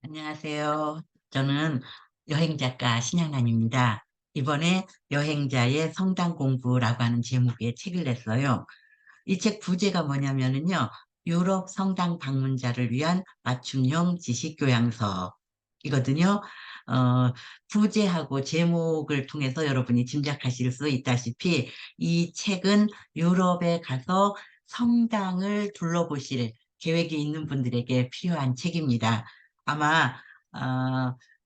안녕하세요. 저는 여행작가 신양란입니다. 이번에 여행자의 성당 공부라고 하는 제목의 책을 냈어요. 이 책 부제가 뭐냐면은요, 유럽 성당 방문자를 위한 맞춤형 지식교양서이거든요. 어, 부제하고 제목을 통해서 여러분이 짐작하실 수 있다시피 이 책은 유럽에 가서 성당을 둘러보실 계획이 있는 분들에게 필요한 책입니다. 아마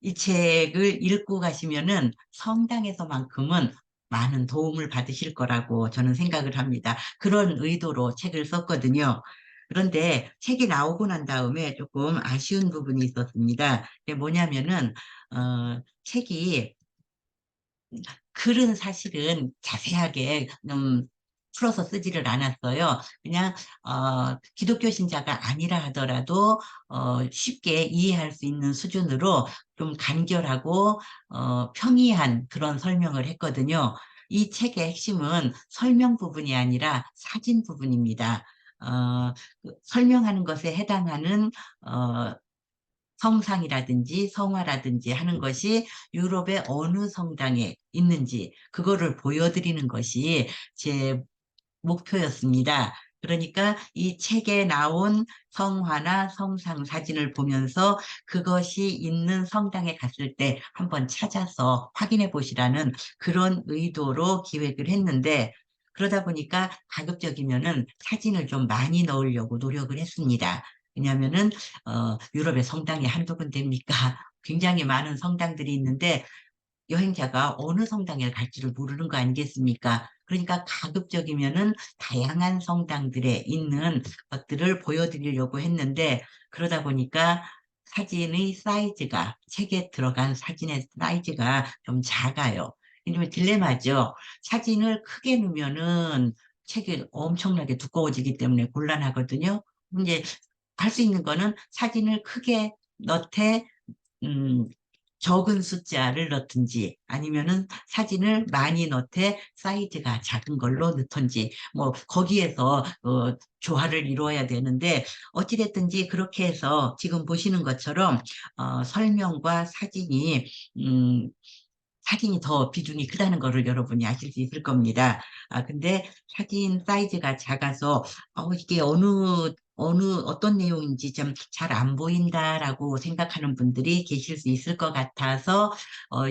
이 책을 읽고 가시면은 성당에서만큼은 많은 도움을 받으실 거라고 저는 생각을 합니다. 그런 의도로 책을 썼거든요. 그런데 책이 나오고 난 다음에 조금 아쉬운 부분이 있었습니다. 그게 뭐냐면은, 책이 글은 사실은 자세하게 풀어서 쓰지를 않았어요. 그냥 기독교 신자가 아니라 하더라도 쉽게 이해할 수 있는 수준으로 좀 간결하고 평이한 그런 설명을 했거든요. 이 책의 핵심은 설명 부분이 아니라 사진 부분입니다. 설명하는 것에 해당하는 어, 성상이라든지 성화라든지 하는 것이 유럽의 어느 성당에 있는지 그거를 보여드리는 것이 제 목표였습니다. 그러니까 이 책에 나온 성화나 성상 사진을 보면서 그것이 있는 성당에 갔을 때 한번 찾아서 확인해 보시라는 그런 의도로 기획을 했는데, 그러다 보니까 가급적이면은 사진을 좀 많이 넣으려고 노력을 했습니다. 왜냐하면은 유럽의 성당이 한두 군데입니까? 굉장히 많은 성당들이 있는데 여행자가 어느 성당에 갈지를 모르는 거 아니겠습니까? 그러니까 가급적이면은 다양한 성당들에 있는 것들을 보여드리려고 했는데, 그러다 보니까 사진의 사이즈가, 책에 들어간 사진의 사이즈가 좀 작아요. 이러면 딜레마죠. 사진을 크게 넣으면은 책이 엄청나게 두꺼워지기 때문에 곤란하거든요. 이제 할 수 있는 거는 사진을 크게 넣되 음, 적은 숫자를 넣든지 아니면은 사진을 많이 넣되 사이즈가 작은 걸로 넣든지 뭐 거기에서 조화를 이루어야 되는데 어찌됐든지 그렇게 해서 지금 보시는 것처럼 설명과 음, 사진이 더 비중이 크다는 거를 여러분이 아실 수 있을 겁니다. 근데 사진 사이즈가 작아서, 이게 어떤 내용인지 좀 잘 안 보인다라고 생각하는 분들이 계실 수 있을 것 같아서,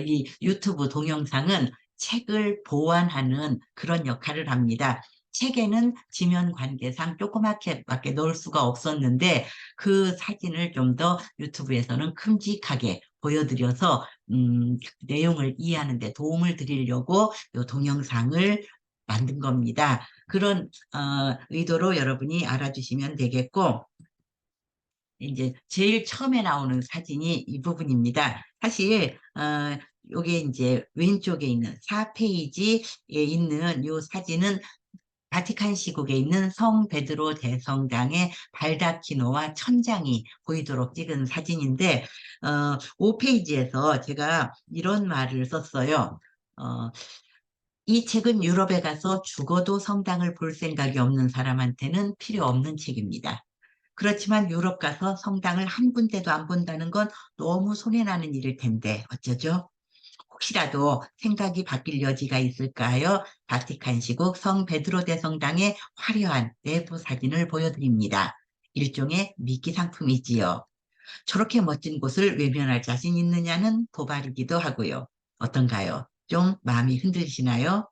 이 유튜브 동영상은 책을 보완하는 그런 역할을 합니다. 책에는 지면 관계상 조그맣게밖에 넣을 수가 없었는데, 그 사진을 좀 더 유튜브에서는 큼직하게 보여드려서 내용을 이해하는 데 도움을 드리려고 이 동영상을 만든 겁니다. 그런 의도로 여러분이 알아주시면 되겠고, 이제 제일 처음에 나오는 사진이 이 부분입니다. 사실 요게 이제 왼쪽에 있는 4페이지에 있는 요 사진은 바티칸 시국에 있는 성 베드로 대성당의 발다키노와 천장이 보이도록 찍은 사진인데, 5페이지에서 제가 이런 말을 썼어요. 어, 이 책은 유럽에 가서 죽어도 성당을 볼 생각이 없는 사람한테는 필요 없는 책입니다. 그렇지만 유럽 가서 성당을 한 군데도 안 본다는 건 너무 손해나는 일일 텐데 어쩌죠? 혹시라도 생각이 바뀔 여지가 있을까요? 바티칸 시국 성 베드로 대성당의 화려한 내부 사진을 보여드립니다. 일종의 미끼 상품이지요. 저렇게 멋진 곳을 외면할 자신 있느냐는 도발이기도 하고요. 어떤가요? 좀 마음이 흔들리시나요?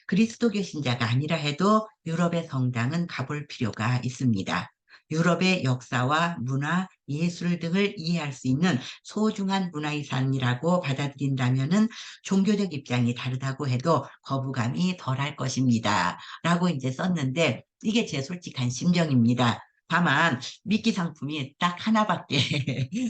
그리스도교 신자가 아니라 해도 유럽의 성당은 가볼 필요가 있습니다. 유럽의 역사와 문화, 예술 등을 이해할 수 있는 소중한 문화遺産이라고 받아들인다면은 종교적 입장이 다르다고 해도 거부감이 덜할 것입니다. 라고 이제 썼는데 이게 제 솔직한 심정입니다. 다만 미끼 상품이 딱 하나밖에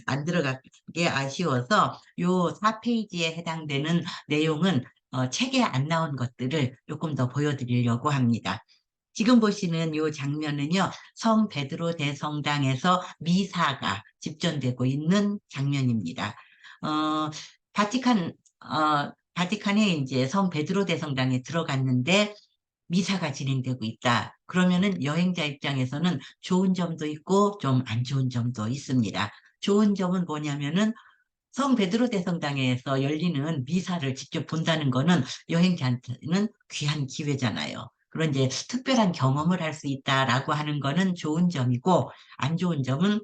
안 들어가게 아쉬워서 요 4페이지에 해당되는 내용은 책에 안 나온 것들을 조금 더 보여드리려고 합니다. 지금 보시는 이 장면은요, 성 베드로 대성당에서 미사가 집전되고 있는 장면입니다. 어, 바티칸, 바티칸에 이제 성 베드로 대성당에 들어갔는데 미사가 진행되고 있다. 그러면은 여행자 입장에서는 좋은 점도 있고 좀 안 좋은 점도 있습니다. 좋은 점은 뭐냐면은 성 베드로 대성당에서 열리는 미사를 직접 본다는 거는 여행자한테는 귀한 기회잖아요. 그런 이제 특별한 경험을 할 수 있다라고 하는 거는 좋은 점이고, 안 좋은 점은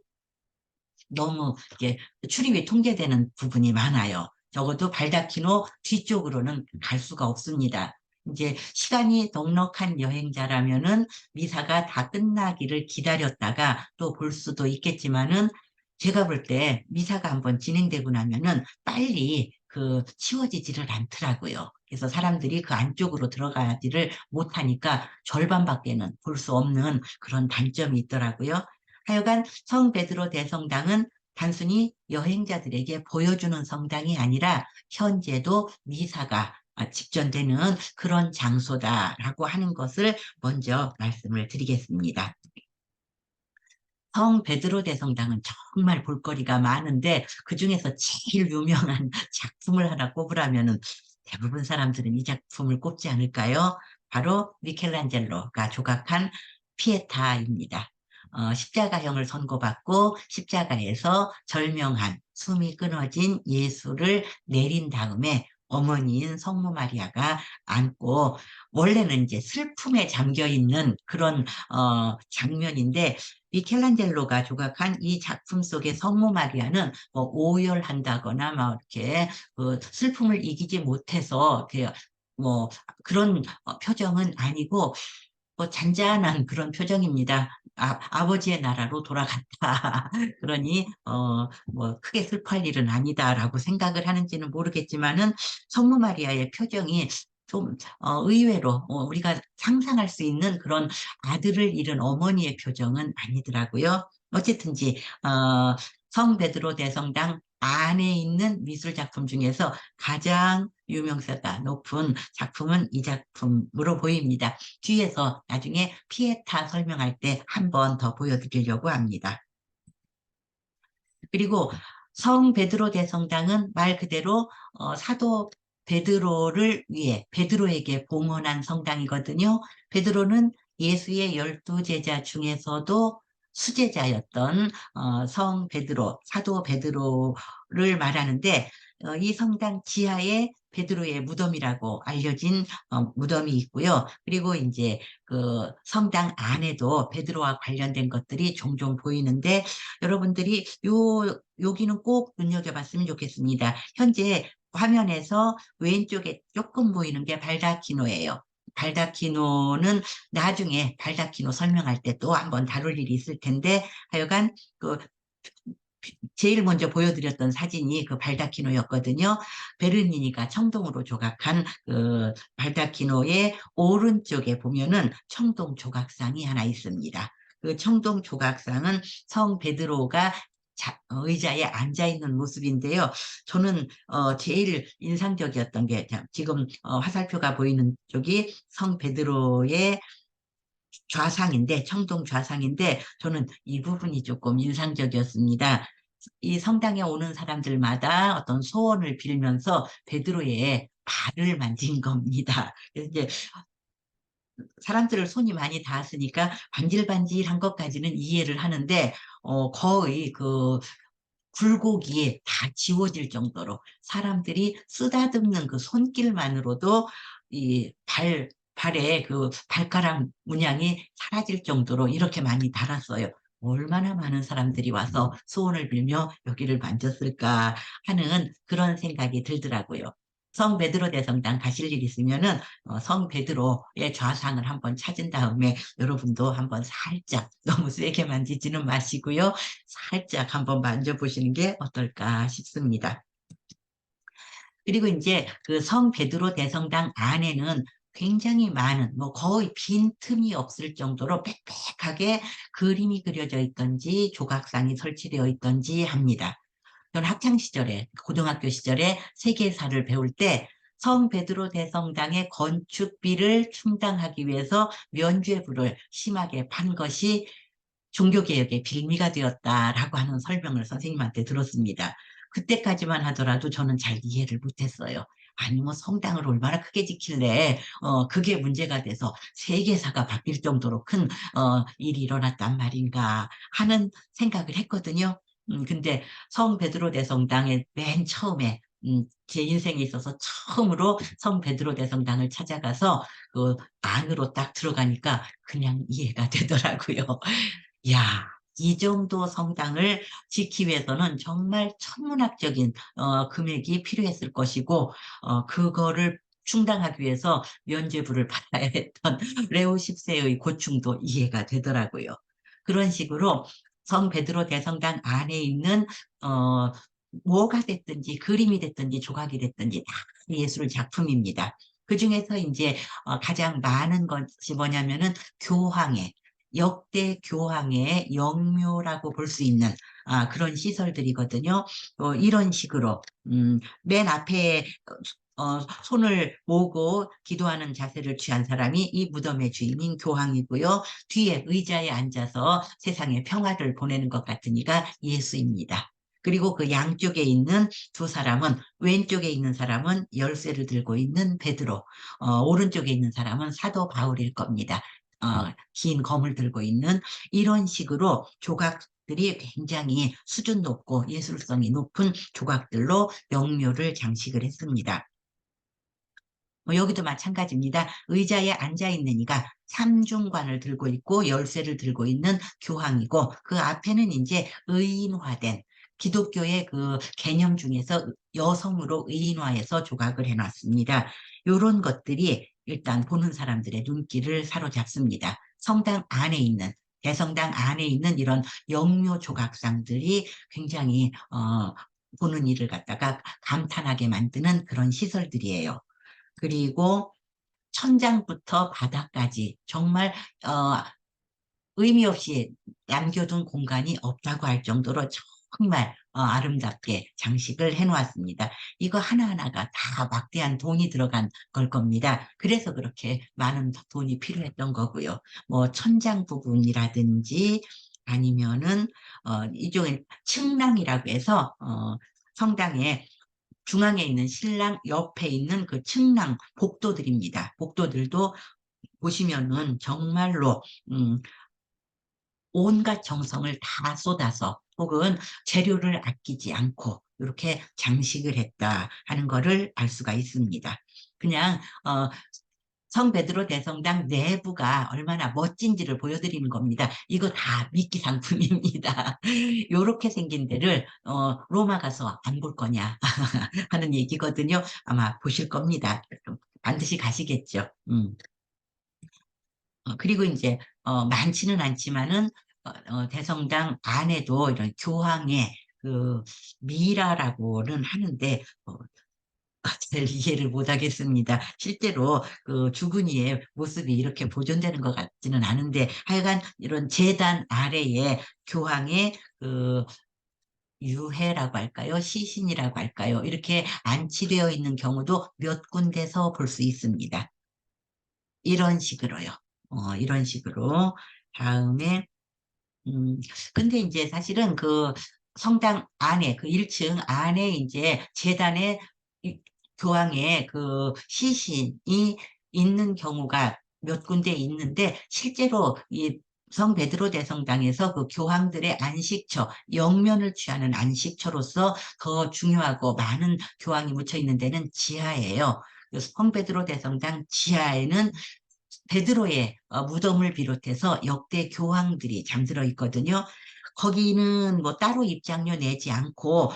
너무 이게 출입이 통제되는 부분이 많아요. 적어도 발다키노 뒤쪽으로는 갈 수가 없습니다. 이제 시간이 넉넉한 여행자라면은 미사가 다 끝나기를 기다렸다가 또 볼 수도 있겠지만은, 제가 볼 때 미사가 한번 진행되고 나면은 빨리 치워지지를 않더라고요. 그래서 사람들이 그 안쪽으로 들어가지를 못하니까 절반밖에는 볼 수 없는 그런 단점이 있더라고요. 하여간 성 베드로 대성당은 단순히 여행자들에게 보여주는 성당이 아니라 현재도 미사가 직전되는 그런 장소다라고 하는 것을 먼저 말씀을 드리겠습니다. 성 베드로 대성당은 정말 볼거리가 많은데, 그중에서 제일 유명한 작품을 하나 꼽으라면은 대부분 사람들은 이 작품을 꼽지 않을까요? 바로 미켈란젤로가 조각한 피에타입니다. 십자가형을 선고받고 십자가에서 절명한 숨이 끊어진 예수를 내린 다음에 어머니인 성모 마리아가 안고, 원래는 이제 슬픔에 잠겨 있는 그런 장면인데, 미켈란젤로가 조각한 이 작품 속의 성모 마리아는 뭐 오열한다거나 막 이렇게 슬픔을 이기지 못해서 이렇게 뭐 그런 표정은 아니고, 잔잔한 그런 표정입니다. 아버지의 나라로 돌아갔다. 그러니 뭐 크게 슬퍼할 일은 아니다라고 생각을 하는지는 모르겠지만은, 성모 마리아의 표정이 좀 의외로 우리가 상상할 수 있는 그런 아들을 잃은 어머니의 표정은 아니더라고요. 어쨌든지 성 베드로 대성당 안에 있는 미술 작품 중에서 가장 유명세가 높은 작품은 이 작품으로 보입니다. 뒤에서 나중에 피에타 설명할 때 한 번 더 보여드리려고 합니다. 그리고 성 베드로 대성당은 말 그대로 사도 베드로를 위해 베드로에게 봉헌한 성당이거든요. 베드로는 예수의 12제자 중에서도 수제자였던 성 베드로, 사도 베드로를 말하는데, 이 성당 지하에 베드로의 무덤이라고 알려진 무덤이 있고요. 그리고 이제 그 성당 안에도 베드로와 관련된 것들이 종종 보이는데, 여러분들이 여기는 꼭 눈여겨봤으면 좋겠습니다. 현재 화면에서 왼쪽에 조금 보이는 게 발다키노예요. 발다키노는 나중에 발다키노 설명할 때 또 한번 다룰 일이 있을 텐데, 하여간 그 제일 먼저 보여드렸던 사진이 그 발다키노였거든요. 베르니니가 청동으로 조각한 그 발다키노의 오른쪽에 보면은 청동 조각상이 하나 있습니다. 그 청동 조각상은 성 베드로가 의자에 앉아 있는 모습인데요. 저는 제일 인상적이었던 게, 지금 화살표가 보이는 쪽이 성 베드로의 좌상인데, 청동 좌상인데, 저는 이 부분이 조금 인상적이었습니다. 이 성당에 오는 사람들마다 어떤 소원을 빌면서 베드로의 발을 만진 겁니다. 그래서 이제 사람들을 손이 많이 닿았으니까 반질반질한 것까지는 이해를 하는데, 거의 굴곡이 다 지워질 정도로 사람들이 쓰다듬는 그 손길만으로도 발에 그 발가락 문양이 사라질 정도로 이렇게 많이 달았어요. 얼마나 많은 사람들이 와서 소원을 빌며 여기를 만졌을까 하는 그런 생각이 들더라고요. 성 베드로 대성당 가실 일 있으면은 성 베드로의 좌상을 한번 찾은 다음에 여러분도 한번 살짝, 너무 세게 만지지는 마시고요. 살짝 한번 만져보시는 게 어떨까 싶습니다. 그리고 이제 그 성 베드로 대성당 안에는 굉장히 많은, 뭐 거의 빈틈이 없을 정도로 빽빽하게 그림이 그려져 있던지 조각상이 설치되어 있던지 합니다. 저는 학창 시절에, 고등학교 시절에 세계사를 배울 때 성 베드로 대성당의 건축비를 충당하기 위해서 면죄부를 심하게 판 것이 종교개혁의 빌미가 되었다라고 하는 설명을 선생님한테 들었습니다. 그때까지만 하더라도 저는 잘 이해를 못했어요. 아니, 뭐 성당을 얼마나 크게 지킬래? 그게 문제가 돼서 세계사가 바뀔 정도로 큰 일이 일어났단 말인가 하는 생각을 했거든요. 근데 성 베드로 대성당의 맨 처음에 제 인생에 있어서 처음으로 성 베드로 대성당을 찾아가서 그 안으로 딱 들어가니까 그냥 이해가 되더라고요. 야, 이 정도 성당을 짓기 위해서는 정말 천문학적인 금액이 필요했을 것이고, 그거를 충당하기 위해서 면죄부를 받아야 했던 레오 10세의 고충도 이해가 되더라고요. 그런 식으로 성 베드로 대성당 안에 있는 어, 뭐가 됐든지 그림이 됐든지 조각이 됐든지 다 예술 작품입니다. 그중에서 이제 가장 많은 것이 뭐냐면은 교황의 역대 교황의 영묘라고 볼 수 있는 그런 시설들이거든요. 이런 식으로 맨 앞에 손을 모으고 기도하는 자세를 취한 사람이 이 무덤의 주인인 교황이고요. 뒤에 의자에 앉아서 세상에 평화를 보내는 것 같은 이가 예수입니다. 그리고 그 양쪽에 있는 두 사람은 왼쪽에 있는 사람은 열쇠를 들고 있는 베드로, 오른쪽에 있는 사람은 사도 바울일 겁니다. 긴 검을 들고 있는 이런 식으로 조각들이 굉장히 수준 높고 예술성이 높은 조각들로 영묘를 장식을 했습니다. 여기도 마찬가지입니다. 의자에 앉아 있는 이가 삼중관을 들고 있고 열쇠를 들고 있는 교황이고 그 앞에는 이제 의인화된 기독교의 그 개념 중에서 여성으로 의인화해서 조각을 해놨습니다. 이런 것들이 일단 보는 사람들의 눈길을 사로잡습니다. 성당 안에 있는 대성당 안에 있는 이런 영묘 조각상들이 굉장히 보는 이를 갖다가 감탄하게 만드는 그런 시설들이에요. 그리고 천장부터 바닥까지 정말 어, 의미 없이 남겨둔 공간이 없다고 할 정도로 정말 아름답게 장식을 해놓았습니다. 이거 하나하나가 다 막대한 돈이 들어간 걸 겁니다. 그래서 그렇게 많은 돈이 필요했던 거고요. 뭐 천장 부분이라든지 아니면은 이쪽에 측랑이라고 해서 성당에 중앙에 있는 신랑 옆에 있는 그 측랑 복도들입니다. 복도들도 보시면은 정말로 온갖 정성을 다 쏟아서 혹은 재료를 아끼지 않고 이렇게 장식을 했다 하는 거를 알 수가 있습니다. 그냥 성 베드로 대성당 내부가 얼마나 멋진지를 보여드리는 겁니다. 이거 다 미끼 상품입니다. 이렇게 생긴 데를 로마 가서 안 볼 거냐 하는 얘기거든요. 아마 보실 겁니다. 반드시 가시겠죠. 그리고 이제 많지는 않지만은 대성당 안에도 이런 교황의 그 미라라고는 하는데 잘 이해를 못 하겠습니다. 실제로 그 주근이의 모습이 이렇게 보존되는 것 같지는 않은데 하여간 이런 제단 아래에 교황의 그 유해라고 할까요? 시신이라고 할까요? 이렇게 안치되어 있는 경우도 몇 군데서 볼 수 있습니다. 이런 식으로요. 이런 식으로. 다음에, 근데 이제 사실은 그 성당 안에, 그 1층 안에 이제 재단에 이 교황의 그 시신이 있는 경우가 몇 군데 있는데, 실제로 이 성 베드로 대성당에서 그 교황들의 안식처, 영면을 취하는 안식처로서 더 중요하고 많은 교황이 묻혀 있는 데는 지하예요. 그래서 성 베드로 대성당 지하에는 베드로의 무덤을 비롯해서 역대 교황들이 잠들어 있거든요. 거기는 뭐 따로 입장료 내지 않고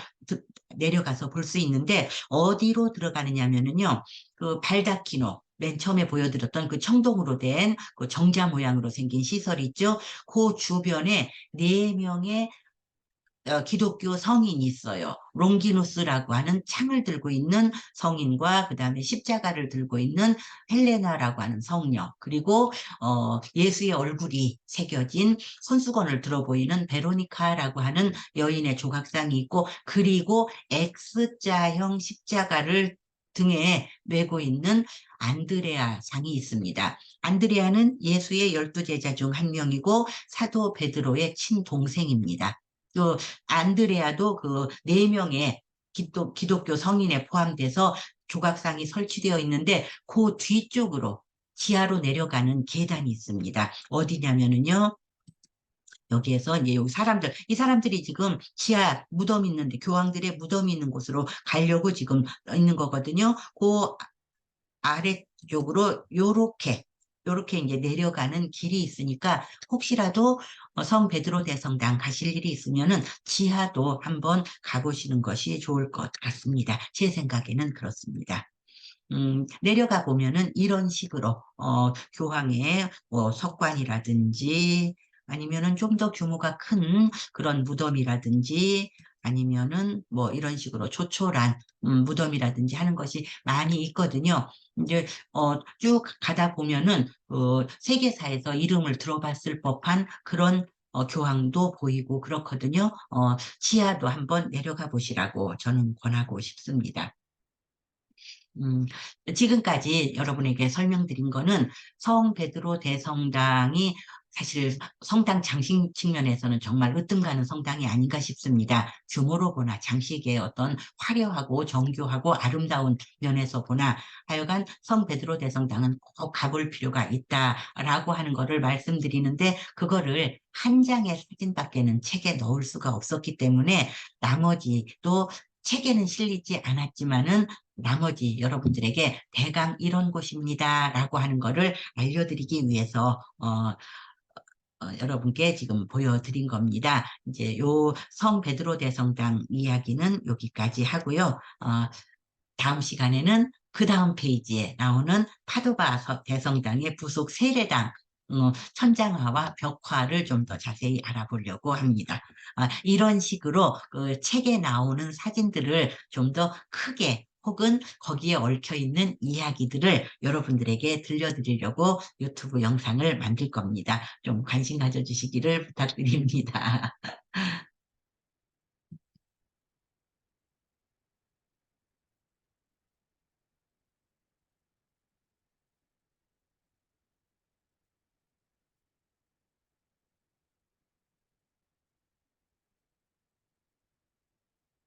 내려가서 볼 수 있는데 어디로 들어가느냐면은요. 그 발다키노 맨 처음에 보여드렸던 그 청동으로 된 그 정자 모양으로 생긴 시설 있죠. 그 주변에 네 명의 기독교 성인이 있어요. 롱기누스라고 하는 창을 들고 있는 성인과 그다음에 십자가를 들고 있는 헬레나라고 하는 성녀 그리고 예수의 얼굴이 새겨진 손수건을 들어 보이는 베로니카라고 하는 여인의 조각상이 있고 그리고 X자형 십자가를 등에 메고 있는 안드레아 상이 있습니다. 안드레아는 예수의 12제자 중 한 명이고 사도 베드로의 친동생입니다. 또 안드레아도 그 네 명의 기독교 성인에 포함돼서 조각상이 설치되어 있는데 그 뒤쪽으로 지하로 내려가는 계단이 있습니다. 어디냐면은요. 여기에서 이제 여기 사람들, 이 사람들이 지금 지하 무덤 있는데, 교황들의 무덤이 있는 곳으로 가려고 지금 있는 거거든요. 그 아래쪽으로 요렇게 이제 내려가는 길이 있으니까 혹시라도 성 베드로 대성당 가실 일이 있으면은 지하도 한번 가보시는 것이 좋을 것 같습니다. 제 생각에는 그렇습니다. 내려가 보면은 이런 식으로, 교황의 뭐 석관이라든지 아니면은 좀 더 규모가 큰 그런 무덤이라든지 아니면은 뭐 이런 식으로 조촐한 무덤이라든지 하는 것이 많이 있거든요. 이제, 쭉 가다 보면은, 세계사에서 이름을 들어봤을 법한 그런 교황도 보이고 그렇거든요. 지하도 한번 내려가 보시라고 저는 권하고 싶습니다. 음, 지금까지 여러분에게 설명드린 거는 성 베드로 대성당이 사실 성당 장식 측면에서는 정말 으뜸가는 성당이 아닌가 싶습니다. 규모로 보나 장식의 어떤 화려하고 정교하고 아름다운 면에서 보나 하여간 성 베드로 대성당은 꼭 가볼 필요가 있다라고 하는 거를 말씀드리는데 그거를 한 장의 사진밖에는 책에 넣을 수가 없었기 때문에 나머지 또 책에는 실리지 않았지만은 나머지 여러분들에게 대강 이런 곳입니다라고 하는 거를 알려드리기 위해서 여러분께 지금 보여드린 겁니다. 이제 요 성 베드로 대성당 이야기는 여기까지 하고요. 다음 시간에는 그 다음 페이지에 나오는 파도바 대성당의 부속 세례당 천장화와 벽화를 좀 더 자세히 알아보려고 합니다. 이런 식으로 그 책에 나오는 사진들을 좀 더 크게 혹은 거기에 얽혀 있는 이야기들을 여러분들에게 들려드리려고 유튜브 영상을 만들 겁니다. 좀 관심 가져주시기를 부탁드립니다.